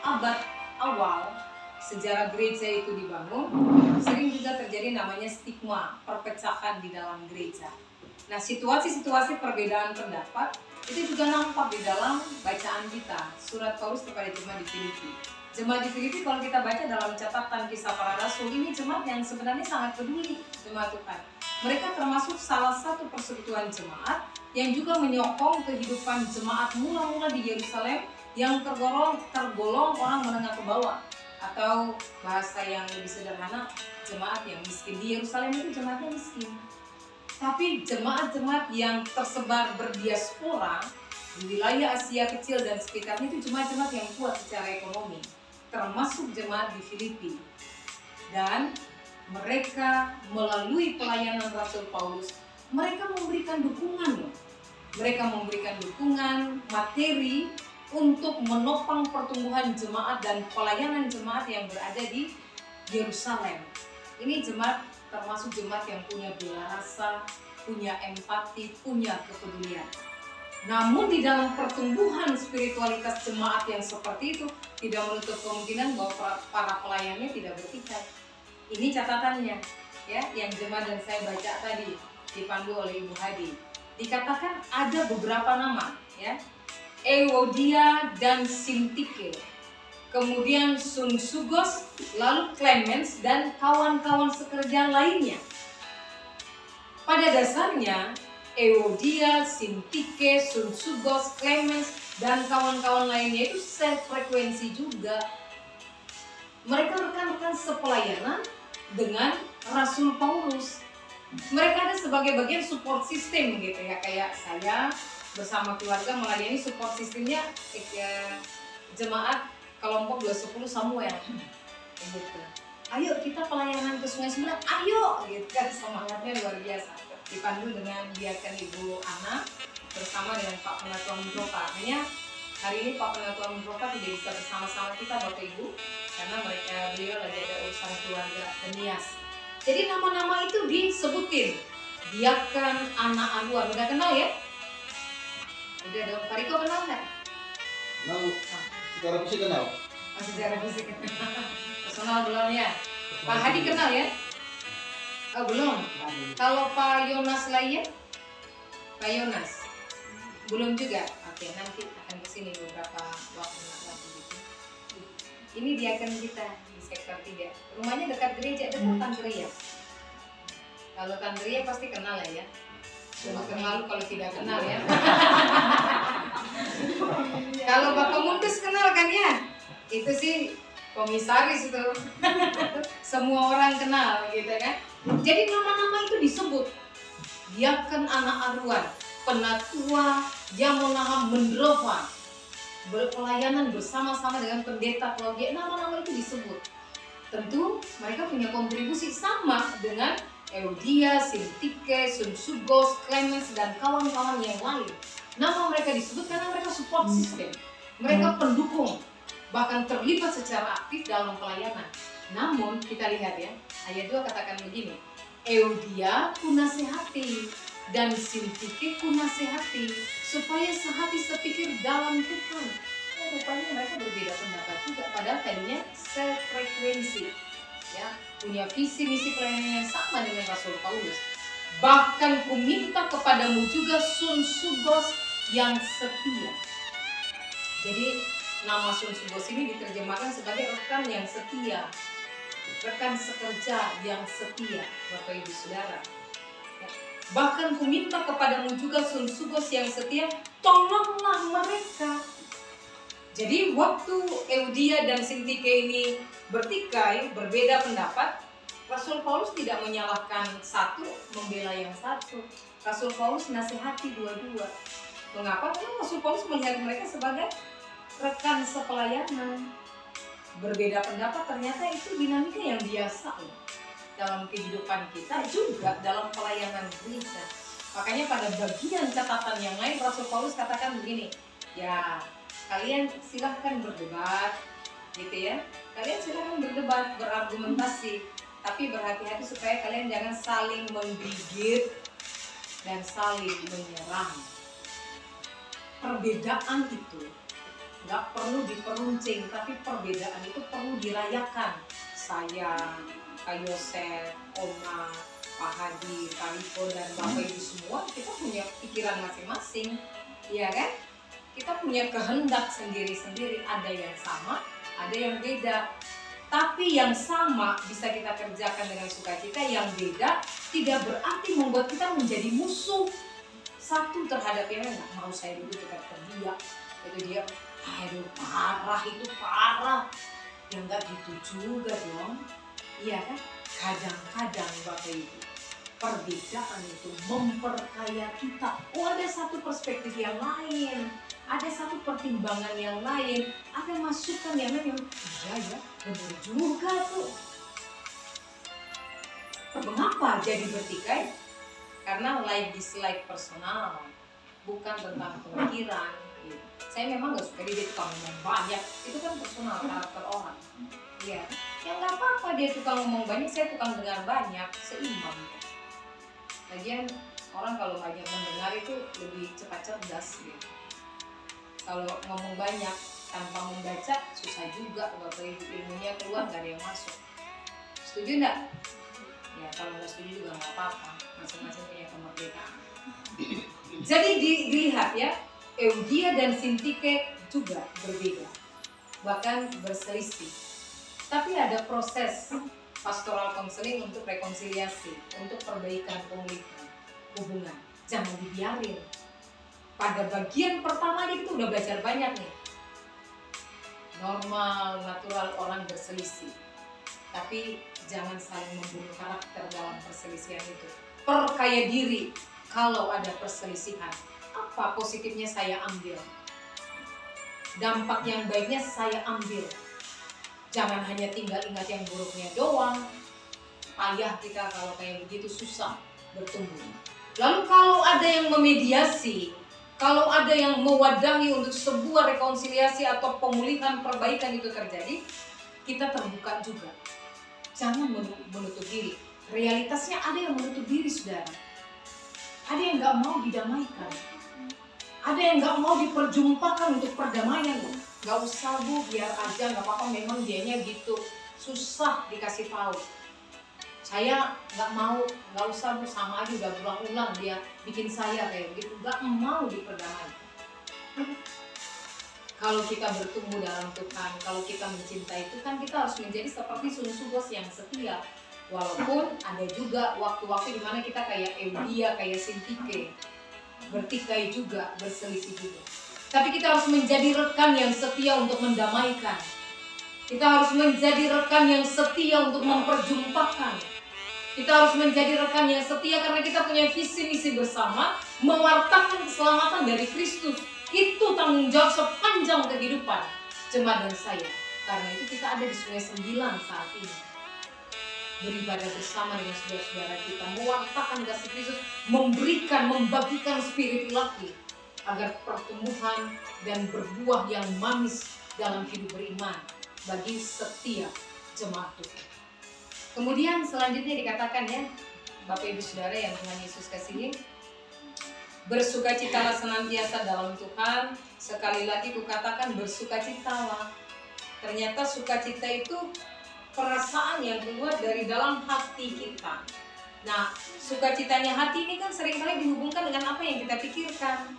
abad awal sejarah gereja itu dibangun, sering juga terjadi namanya stigma, perpecahan di dalam gereja. Nah, situasi-situasi perbedaan pendapat itu juga nampak di dalam bacaan kita, surat Paulus kepada jemaat di Filipi. Jemaat di Filipi kalau kita baca dalam catatan Kisah Para Rasul, ini jemaat yang sebenarnya sangat peduli jemaat Tuhan. Mereka termasuk salah satu persekutuan jemaat yang juga menyokong kehidupan jemaat mula-mula di Yerusalem yang tergolong orang menengah ke bawah, atau bahasa yang lebih sederhana, jemaat yang miskin. Di Yerusalem itu jemaatnya miskin. Tapi jemaat-jemaat yang tersebar berdiaspora di wilayah Asia Kecil dan sekitarnya itu jemaat-jemaat yang kuat secara ekonomi, termasuk jemaat di Filipi. Dan mereka melalui pelayanan Rasul Paulus, mereka memberikan dukungan loh. Mereka memberikan dukungan materi untuk menopang pertumbuhan jemaat dan pelayanan jemaat yang berada di Yerusalem. Ini jemaat termasuk jemaat yang punya bela rasa, punya empati, punya kepedulian. Namun di dalam pertumbuhan spiritualitas jemaat yang seperti itu, tidak menutup kemungkinan bahwa para pelayannya tidak bertikai. Ini catatannya, ya, yang jemaat dan saya baca tadi dipandu oleh Ibu Hadi. Dikatakan ada beberapa nama, ya, Euodia dan Sintike, kemudian Sunsugos, lalu Clemens dan kawan-kawan sekerja lainnya. Pada dasarnya Euodia, Sintike, Sunsugos, Clemens dan kawan-kawan lainnya itu sefrekuensi juga. Mereka rekan-rekan sepelayanan dengan Rasul Paulus. Mereka ada sebagai bagian support system gitu ya, kayak saya bersama keluarga melayani support sistemnya jemaat kelompok 210 Samuel gitu. Ayo kita pelayanan ke Sungai Sembilan, ayo gitu kan, semangatnya luar biasa. Dipandu dengan diaken Ibu Ana bersama dengan Pak Penatua Mendropa. Hanya hari ini Pak Penatua Mendropa tidak bisa bersama-sama kita Bapak Ibu karena beliau lagi ada urusan keluarga Denias. Jadi nama-nama itu disebutin. Diaken Ana Anwar, udah kenal ya? Udah dong, Pak Riko kenal nggak? Kenal, secara fisik kenal. Secara fisik kenal. Personal belum ya? Pak Hadi kenal ya? Oh belum? Kalau Pak Yonas lain? Pak Yonas? Belum juga? Oke, nanti akan kesini beberapa waktu lagi gitu. Ini diaken kita di sektor 3. Rumahnya dekat gereja, dekat Tandria. Kalau Tandria pasti kenal lah ya. Cuma kenal kalau tidak kenal ya. Kalau Bapak Mundus kenal kan ya? Itu sih komisaris itu. Semua orang kenal gitu kan. Jadi nama-nama itu disebut. Diaken Ana Arwan, Penatua Yamonaham Mendrova, berpelayanan bersama-sama dengan pendeta Claudia. Nama-nama itu disebut. Tentu mereka punya kontribusi sama dengan Euodia, Sintike, Sunsugos, Clemens dan kawan-kawan yang lain. Nama mereka disebut karena mereka support system. Mereka pendukung, bahkan terlibat secara aktif dalam pelayanan. Namun kita lihat ya, ayat 2 katakan begini, Euodia ku nasihati dan Sintike ku nasihati supaya sehati sepikir dalam Tuhan. Rupanya mereka berbeda pendapat juga, padahal tadinya sefrekuensi, ya, punya visi misi pelayanan yang sama dengan Rasul Paulus. Bahkan ku minta kepadamu juga Sunsugos yang setia. Jadi nama Sunsugos ini diterjemahkan sebagai rekan yang setia, rekan sekerja yang setia, Bapak Ibu Saudara. Ya. Bahkan ku minta kepadamu juga Sunsugos yang setia, tolonglah mereka. Jadi waktu Euodia dan Sintike ini bertikai, berbeda pendapat, Rasul Paulus tidak menyalahkan satu, membela yang satu. Rasul Paulus nasihati dua-dua. Mengapa? Karena Rasul Paulus melihat mereka sebagai rekan sepelayanan. Berbeda pendapat ternyata itu dinamika yang biasa loh dalam kehidupan kita, juga dalam pelayanan gereja. Makanya pada bagian catatan yang lain Rasul Paulus katakan begini, ya kalian silahkan berdebat, gitu ya. Kalian silahkan berdebat, berargumentasi, tapi berhati-hati supaya kalian jangan saling menggigit dan saling menyerang. Perbedaan itu nggak perlu diperuncing, tapi perbedaan itu perlu dirayakan. Saya, Kak Yosef, Oma, Pak Hadi, Kak Riko, dan Bapak Ibu semua, kita punya pikiran masing-masing, ya kan? Kita punya kehendak sendiri-sendiri, ada yang sama, ada yang beda. Tapi yang sama bisa kita kerjakan dengan sukacita, yang beda tidak berarti membuat kita menjadi musuh satu terhadap yang lain. Nggak mau saya dulu dekat ke dia, itu dia, aduh parah itu parah. Ya nggak gitu juga dong, iya kan? Kadang-kadang Bapak Ibu, perbedaan itu memperkaya kita. Oh, ada satu perspektif yang lain, ada satu pertimbangan yang lain, ada masukan yang lain. Iya ya, benar juga tuh. Mengapa jadi bertikai? Karena like dislike personal, bukan tentang pemikiran. Saya memang nggak suka dia tukang ngomong banyak, itu kan personal karakter orang. Iya, ya nggak apa-apa dia tukang ngomong banyak, saya tukang dengar banyak, seimbang. Lagian orang kalau banyak mendengar itu lebih cepat cerdas gitu. Kalau ngomong banyak tanpa membaca susah juga, Bapak Ibu, ilmunya keluar nggak ada yang masuk. Setuju nggak? Ya kalau nggak setuju juga nggak apa-apa, masing-masing punya kemerdekaan. Jadi dilihat ya, Eudia dan Sintike juga berbeda, bahkan berselisih. Tapi ada proses pastoral counseling untuk rekonsiliasi, untuk perbaikan pemulihan hubungan. Jangan dibiarin. Pada bagian pertama kita udah belajar banyak nih. Normal, natural orang berselisih. Tapi jangan saling membunuh karakter dalam perselisihan itu. Perkaya diri kalau ada perselisihan. Apa positifnya saya ambil? Dampak yang baiknya saya ambil. Jangan hanya tinggal ingat yang buruknya doang. Payah kita kalau kayak begitu, susah bertumbuh. Lalu kalau ada yang memediasi, kalau ada yang mewadahi untuk sebuah rekonsiliasi atau pemulihan perbaikan itu terjadi, kita terbuka juga. Jangan menutup diri. Realitasnya ada yang menutup diri, saudara. Ada yang nggak mau didamaikan. Ada yang nggak mau diperjumpakan untuk perdamaian. Nggak usah Bu, biar aja, nggak apa-apa, memang dianya gitu. Susah dikasih tahu. Saya nggak mau, nggak usah Bu, sama aja udah berulang-ulang dia bikin saya kayak gitu. Nggak mau diperdamaikan. Kalau kita bertumbuh dalam Tuhan, kalau kita mencintai Tuhan, kita harus menjadi seperti sungguh-sungguh yang setia. Walaupun ada juga waktu-waktu dimana kita kayak Eudia, kayak Sintike, bertikai juga, berselisih juga. Tapi kita harus menjadi rekan yang setia untuk mendamaikan. Kita harus menjadi rekan yang setia untuk memperjumpakan. Kita harus menjadi rekan yang setia karena kita punya visi misi bersama, mewartakan keselamatan dari Kristus. Itu tanggung jawab sepanjang kehidupan jemaat dan saya. Karena itu kita ada di Sungai 9 saat ini. Beribadah bersama dengan saudara-saudara kita, mewartakan kasih Kristus, memberikan, membagikan spirit ilahi agar pertumbuhan dan berbuah yang manis dalam hidup beriman bagi setiap jemaat Tuhan. Kemudian selanjutnya dikatakan ya, Bapak Ibu Saudara yang Tuhan Yesus kasihi, bersukacitalah senantiasa dalam Tuhan. Sekali lagi kukatakan bersukacitalah. Ternyata sukacita itu perasaan yang keluar dari dalam hati kita. Nah, sukacitanya hati ini kan seringkali dihubungkan dengan apa yang kita pikirkan.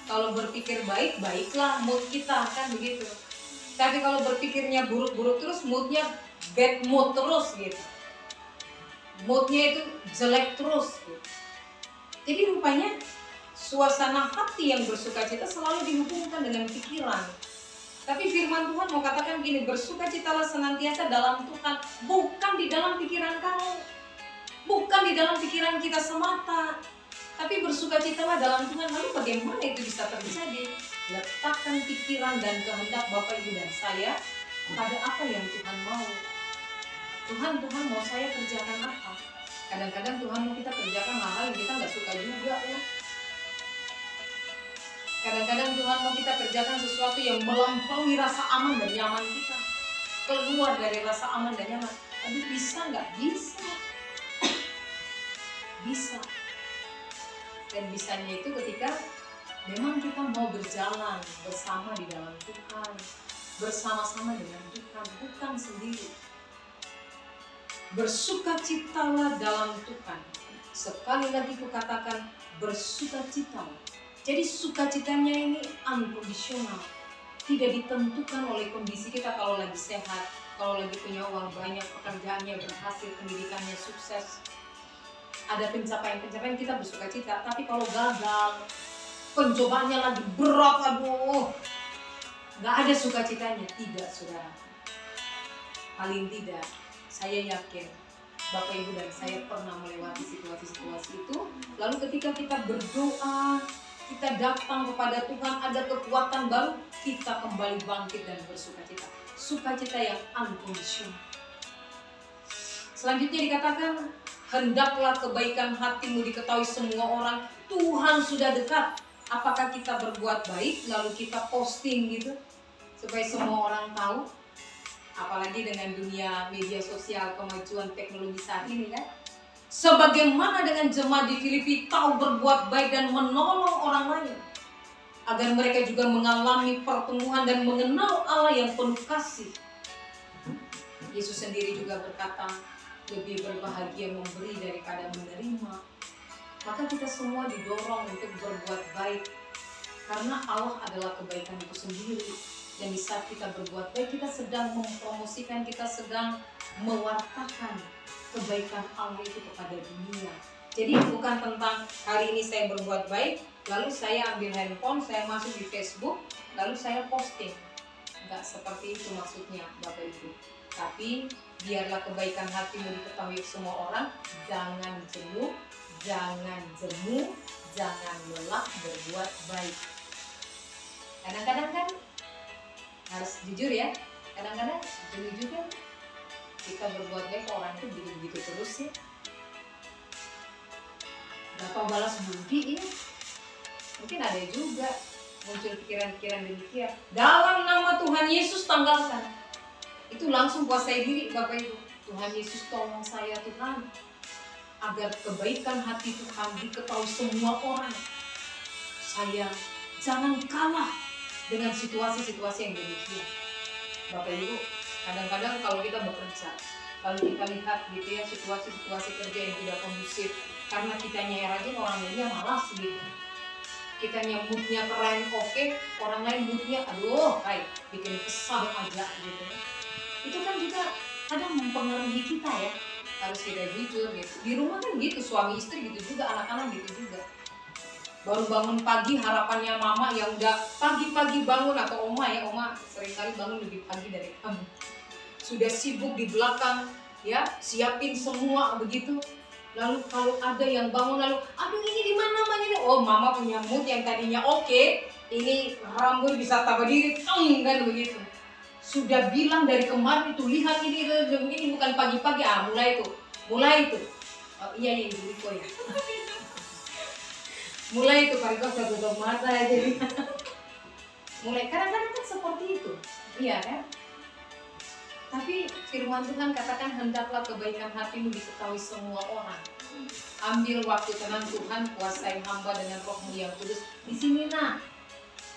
Kalau berpikir baik, baiklah mood kita, kan begitu. Tapi kalau berpikirnya buruk-buruk terus, moodnya bad mood terus gitu. Moodnya itu jelek terus gitu. Jadi rupanya suasana hati yang bersukacita selalu dihubungkan dengan pikiran. Tapi firman Tuhan mau katakan gini, bersukacitalah senantiasa dalam Tuhan, bukan di dalam pikiran kamu, bukan di dalam pikiran kita semata, tapi bersukacitalah dalam Tuhan. Lalu bagaimana itu bisa terjadi? Letakkan pikiran dan kehendak Bapak Ibu dan saya pada apa yang Tuhan mau. Tuhan mau saya kerjakan apa? Kadang-kadang Tuhan mau kita kerjakan hal-hal yang kita nggak suka juga ya. Kadang-kadang Tuhan mau kita kerjakan sesuatu yang melampaui rasa aman dan nyaman kita. Keluar dari rasa aman dan nyaman. Tapi bisa nggak? Bisa. Bisa. Dan bisanya itu ketika Memang kita mau berjalan bersama di dalam Tuhan, bersama-sama dengan Tuhan, bukan sendiri. Bersukacitalah dalam Tuhan. Sekali lagi kukatakan, bersukacitalah. Jadi sukacitanya ini unconditional, tidak ditentukan oleh kondisi kita. Kalau lagi sehat, kalau lagi punya uang banyak, pekerjaannya berhasil, pendidikannya sukses, ada pencapaian-pencapaian, kita bersukacita. Tapi kalau gagal, pencobaannya lagi berat, aduh, nggak ada sukacitanya. Tidak, saudara. Paling tidak, saya yakin Bapak Ibu dan saya pernah melewati situasi-situasi itu. Lalu ketika kita berdoa, kita datang kepada Tuhan, ada kekuatan baru, kita kembali bangkit dan bersukacita. Sukacita yang unconditional. Selanjutnya dikatakan, hendaklah kebaikan hatimu diketahui semua orang. Tuhan sudah dekat. Apakah kita berbuat baik lalu kita posting gitu supaya semua orang tahu? Apalagi dengan dunia media sosial, kemajuan teknologi saat ini kan. Sebagaimana dengan jemaat di Filipi tahu berbuat baik dan menolong orang lain, agar mereka juga mengalami pertumbuhan dan mengenal Allah yang penuh kasih. Yesus sendiri juga berkata, lebih berbahagia memberi daripada menerima. Maka kita semua didorong untuk berbuat baik, karena Allah adalah kebaikan itu sendiri. Dan di saat kita berbuat baik, kita sedang mempromosikan, kita sedang mewartakan kebaikan Allah itu kepada dunia. Jadi bukan tentang hari ini saya berbuat baik, lalu saya ambil handphone, saya masuk di Facebook, lalu saya posting. Enggak seperti itu maksudnya Bapak Ibu. Tapi biarlah kebaikan hatimu diketahui semua orang. Jangan jenuh, jangan jemu, jangan lelah berbuat baik. Kadang-kadang kan harus jujur ya, kadang-kadang jenuh juga kita berbuat baik ke orang itu begitu terus ya. Berapa balas budi ya? Mungkin ada juga muncul pikiran-pikiran demikian. Dalam nama Tuhan Yesus tanggalkan. Itu langsung kuasai diri Bapak Ibu. Tuhan Yesus tolong saya Tuhan, agar kebaikan hati Tuhan diketahui semua orang. Saya jangan kalah dengan situasi-situasi yang demikian. Bapak Ibu, kadang-kadang kalau kita bekerja, lalu kita lihat gitu ya situasi-situasi kerja yang tidak kondusif, karena kitanya yang rajin, orang lainnya malas gitu. Kitanya moodnya keren, oke, orang lain moodnya aduh, bikin kesal aja gitu. Itu kan juga kadang mempengaruhi kita ya. Harus kita jujur gitu. Di rumah kan gitu, suami istri gitu juga, anak-anak gitu juga. Baru bangun pagi, harapannya mama yang udah pagi-pagi bangun, atau oma ya, oma seringkali bangun lebih pagi dari kamu. Sudah sibuk di belakang ya, siapin semua begitu. Lalu kalau ada yang bangun lalu, aduh ini di mana mama ini? Oh, mama punya mood yang tadinya oke, ini rambut bisa tambah diri, kan begitu. Sudah bilang dari kemarin itu, lihat ini bukan pagi-pagi, mulai itu. Oh, iya Ibu Riko ya. Mulai itu Pak Riko saya tutup mata aja. Mulai kadang-kadang kan seperti itu, iya kan? Tapi firman Tuhan katakan, hendaklah kebaikan hatimu diketahui semua orang. Ambil waktu tenang Tuhan, kuasai hamba dengan Roh-Mu yang kudus. Di sini nak,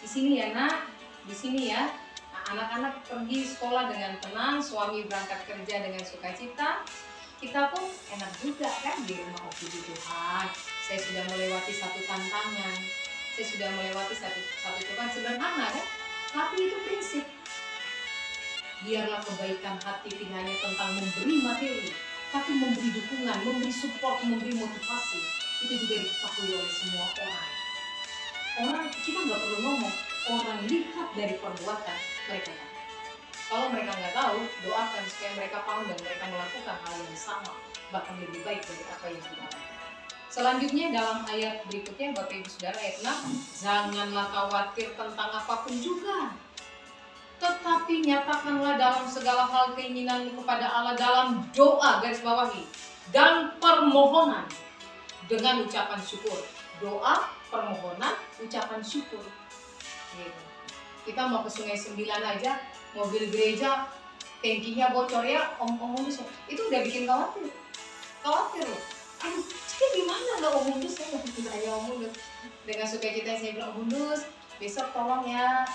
di sini ya nak, di sini ya. Nah, anak-anak pergi sekolah dengan tenang, suami berangkat kerja dengan sukacita. Kita pun enak juga kan di rumah. Oh puji Tuhan, saya sudah melewati satu tantangan, saya sudah melewati satu cobaan. Sederhana kan? Tapi itu prinsip. Biarlah kebaikan hati tidak hanya tentang memberi materi, tapi memberi dukungan, memberi support, memberi motivasi. Itu juga diketahui oleh semua orang. Orang, kita nggak perlu ngomong, orang lihat dari perbuatan mereka. Kalau mereka nggak tahu, doakan supaya mereka paham dan mereka melakukan hal yang sama, bahkan lebih baik dari apa yang kita lakukan. Selanjutnya dalam ayat berikutnya, Bapak Ibu Saudara, ayat 6, janganlah khawatir tentang apapun juga, tetapi nyatakanlah dalam segala hal keinginan kepada Allah dalam doa, garis bawahi, dan permohonan dengan ucapan syukur. Doa, permohonan, ucapan syukur. Gitu. Kita mau ke Sungai 9 aja, mobil gereja tangkinya bocor ya, itu udah bikin khawatir loh. Aduh, saya gimana nggak saya nggak bisa aja Dengan sukacita saya bilang, Bundus, besok tolong ya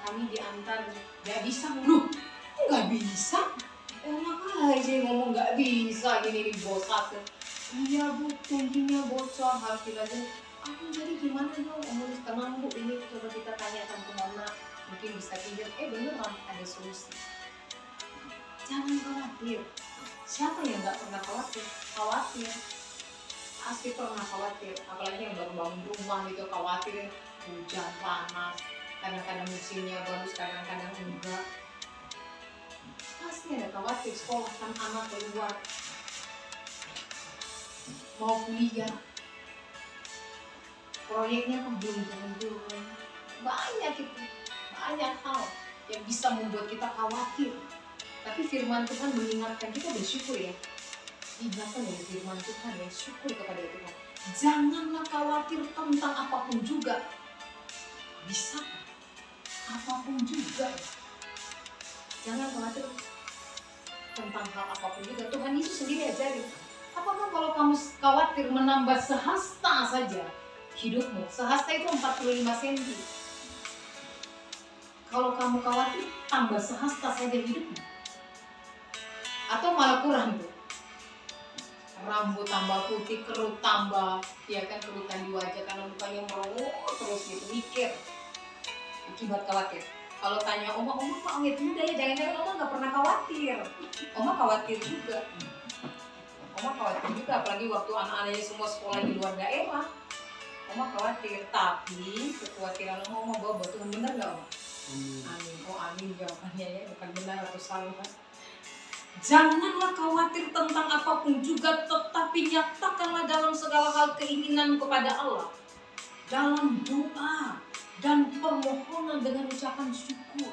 kami diantar. Gak bisa, lu nggak bisa? Enak aja ngomong nggak bisa gini nih bosat. Iya bu, kuncinya bocor harus dilajari. Aku jadi gimana dong? Bundus tenang bu, ini coba kita tanyakan ke Mama, mungkin bisa pinjam. Beneran ada solusi. Jangan khawatir. Siapa yang nggak pernah khawatir? Khawatir. Pasti pernah khawatir, apalagi yang baru bangun rumah gitu khawatir hujan panas, kadang-kadang musimnya bagus, kadang-kadang enggak. Pasti ada khawatir, sekolahkan anak keluar, mau kuliah, proyeknya kok belum turun-turun. Banyak itu, banyak hal yang bisa membuat kita khawatir. Tapi firman Tuhan mengingatkan kita bersyukur ya. Ingatkan dari firman Tuhan ya, syukur kepada Tuhan. Janganlah khawatir tentang apapun juga. Bisa apapun juga. Jangan khawatir tentang hal apapun juga. Tuhan Yesus sendiri ajarin. Apakah kalau kamu khawatir menambah sehasta saja hidupmu? Sehasta itu 45 cm. Kalau kamu khawatir tambah sehasta saja hidupmu. Atau malah kurang tuh. Rambut tambah putih, kerut tambah, ya kan, kerutan di wajah karena mukanya merongot terus gitu, mikir. Akibat khawatir. Kalau tanya Oma kok awet muda ya, jangan-jangan Oma nggak pernah khawatir. Oma khawatir juga. Oma khawatir juga, apalagi waktu anak-anaknya semua sekolah di luar daerah. Oma khawatir, tapi kekhawatiran Oma bawa Tuhan, benar nggak Oma? Amin. Oh amin jawabannya ya, bukan benar atau salah. Janganlah khawatir tentang apapun juga, tetapi nyatakanlah dalam segala hal keinginan kepada Allah dalam doa dan permohonan dengan ucapan syukur.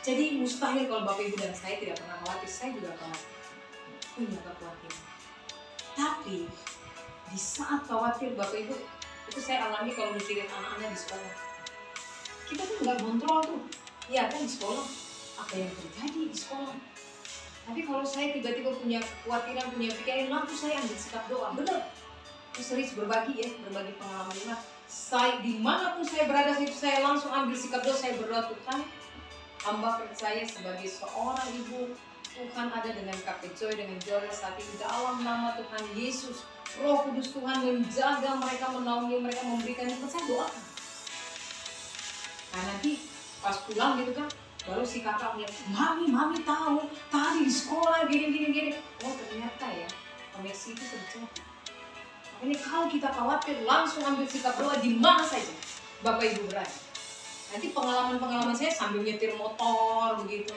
Jadi mustahil kalau Bapak Ibu dan saya tidak pernah khawatir. Saya juga khawatir, punya kekhawatiran. Tapi di saat khawatir Bapak Ibu, itu saya alami kalau mikirin anak-anak di sekolah. Kita tuh nggak kontrol tuh, ya kan, di sekolah apa yang terjadi di sekolah. Tapi kalau saya tiba-tiba punya kekhawatiran, punya pikiran, langsung saya ambil sikap doa. Benar. Itu serius berbagi ya, berbagi pengalaman iman. Saya dimanapun saya berada, saya langsung ambil sikap doa. Saya berdoa, Tuhan, hamba percaya sebagai seorang ibu, Tuhan ada dengan Kakek Joy, dengan Jory saat ini dalam nama Tuhan Yesus. Roh Kudus Tuhan menjaga mereka, menaungi mereka, memberikan hikmat. Saya doakan. Nah nanti pas pulang gitu kan, baru si kakak melihat, mami tahu tadi di sekolah gini. Oh ternyata ya, koneksi itu terjadi. Ini kalau kita khawatir, langsung ambil sikap doa di mana saja Bapak Ibu berada. Nanti pengalaman saya sambil nyetir motor begitu.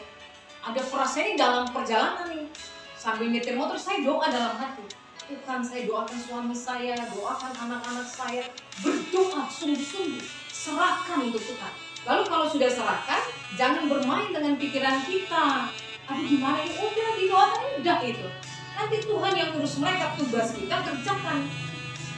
Ada perasaan dalam perjalanan nih, sambil nyetir motor saya doa dalam hati. Tuhan, saya doakan suami saya, doakan anak-anak saya, berdoa sungguh-sungguh, serahkan untuk Tuhan. Lalu kalau sudah serahkan, jangan bermain dengan pikiran kita. Aduh gimana ini, udah didoakan, udah itu. Nanti Tuhan yang urus mereka, tugas kita kerjakan.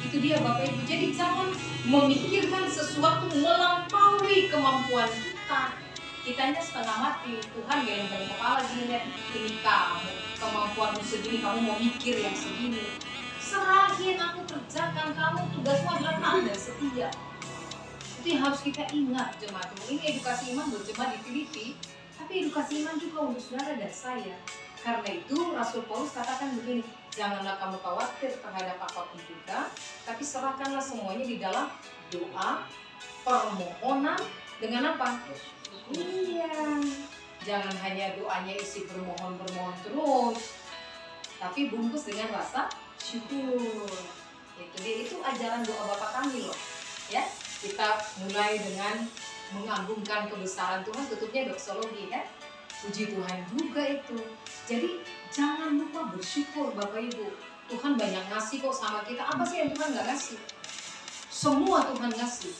Itu dia Bapak Ibu. Jadi jangan memikirkan sesuatu melampaui kemampuan kita. Kitanya setengah mati, Tuhan geleng-geleng kepala gini, ini kamu, kemampuanmu segini, kamu mau mikir yang segini. Serahin, aku kerjakan, kamu tugasmu adalah tanda setia. Itu yang harus kita ingat jemaat. Ini edukasi iman buat jemaat di Filipi, tapi edukasi iman juga untuk saudara dan saya. Karena itu Rasul Paulus katakan begini, janganlah kamu khawatir terhadap apapun juga, tapi serahkanlah semuanya di dalam doa, permohonan, dengan apa? Iya, jangan hanya doanya isi bermohon terus, tapi bungkus dengan rasa syukur. Itu dia, itu ajaran doa Bapa kami loh, ya. Kita mulai dengan mengagungkan kebesaran Tuhan, tutupnya doksologi kan. Puji Tuhan juga itu. Jadi jangan lupa bersyukur Bapak Ibu. Tuhan banyak ngasih kok sama kita. Apa sih yang Tuhan nggak ngasih? Semua Tuhan ngasih.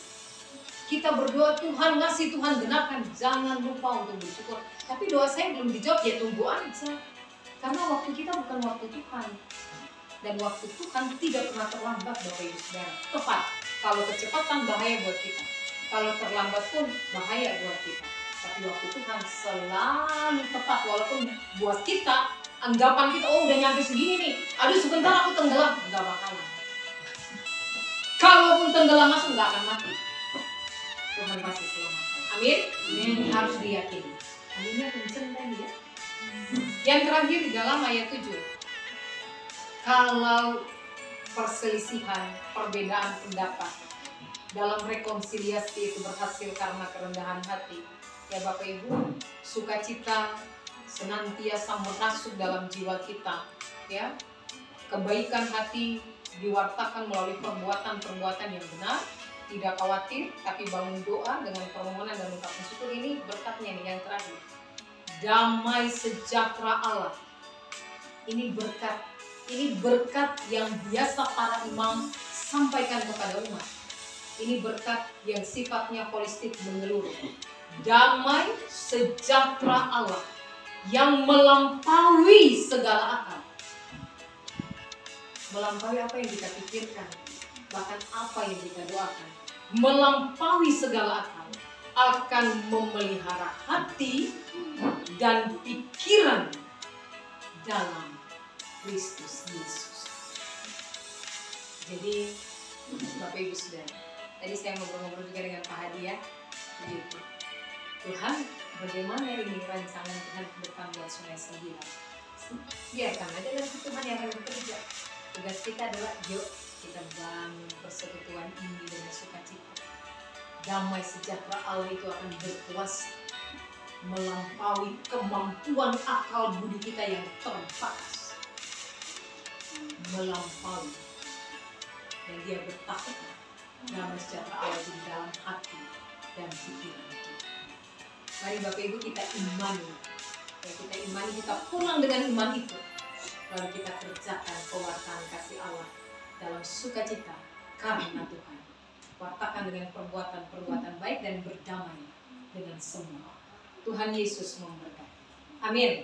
Kita berdoa Tuhan ngasih, Tuhan genapkan. Jangan lupa untuk bersyukur. Tapi doa saya belum dijawab, ya tunggu aja. Karena waktu kita bukan waktu Tuhan. Dan waktu Tuhan tidak pernah terlambat Bapak Ibu Saudara. Tepat. Kalau kecepatan bahaya buat kita. Kalau terlambat pun bahaya buat kita. Tapi waktu Tuhan selalu tepat. Walaupun buat kita, anggapan kita, oh udah nyampe segini nih, aduh sebentar aku tenggelam. Gak bakalan. Kalau kalaupun tenggelam masuk nggak akan mati. Tuhan pasti selamatkan. Amin. Harus diyakini. Aminnya kenceng tadi ya. Yang terakhir di dalam ayat 7. Kalau perselisihan, perbedaan pendapat dalam rekonsiliasi itu berhasil karena kerendahan hati, ya Bapak Ibu, sukacita senantiasa merasuk dalam jiwa kita, ya. Kebaikan hati diwartakan melalui perbuatan-perbuatan yang benar, tidak khawatir, tapi bangun doa dengan permohonan dan ungkapan syukur. Ini berkatnya nih yang terakhir. Damai sejahtera Allah. Ini berkat yang biasa para imam sampaikan kepada umat. Ini berkat yang sifatnya holistik menyeluruh. Damai sejahtera Allah yang melampaui segala akal. Melampaui apa yang kita pikirkan, bahkan apa yang kita doakan. Melampaui segala akal, akan memelihara hati dan pikiran dalam Kristus Yesus. Jadi Bapak Ibu Saudara, tadi saya ngobrol-ngobrol juga dengan Pak Hadi ya, begitu. Tuhan, bagaimana ini rancangan Tuhan ke depan buat Sungai Sembilan? Biarkan aja nanti Tuhan yang akan bekerja. Tugas kita adalah yuk kita bangun persekutuan ini dengan sukacita. Damai sejahtera Allah itu akan berkuasa melampaui kemampuan akal budi kita yang terbatas. Melampaui. Dan dia bertahan damai sejahtera Allah di dalam hati dan pikiran kita. Mari Bapak Ibu kita imani. Ya, kita imani, kita pulang dengan iman itu. Lalu kita kerjakan pewartaan kasih Allah dalam sukacita karena Tuhan. Wartakan dengan perbuatan-perbuatan baik dan berdamai dengan semua. Tuhan Yesus memberkati. Amin.